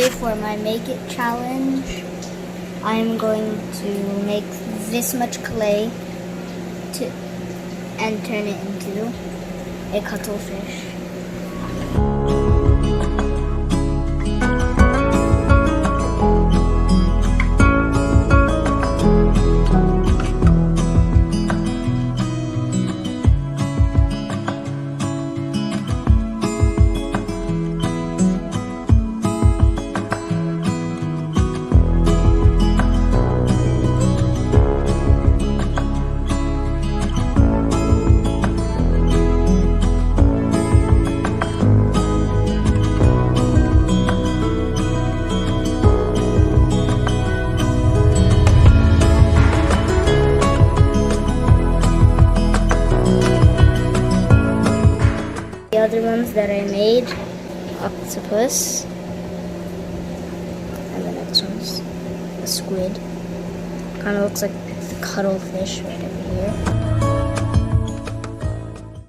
today for my Make It challenge, I'm going to make this much clay and turn it into a cuttlefish. The other ones that I made, octopus, and the next one's a squid. Kind of looks like the cuttlefish right over here.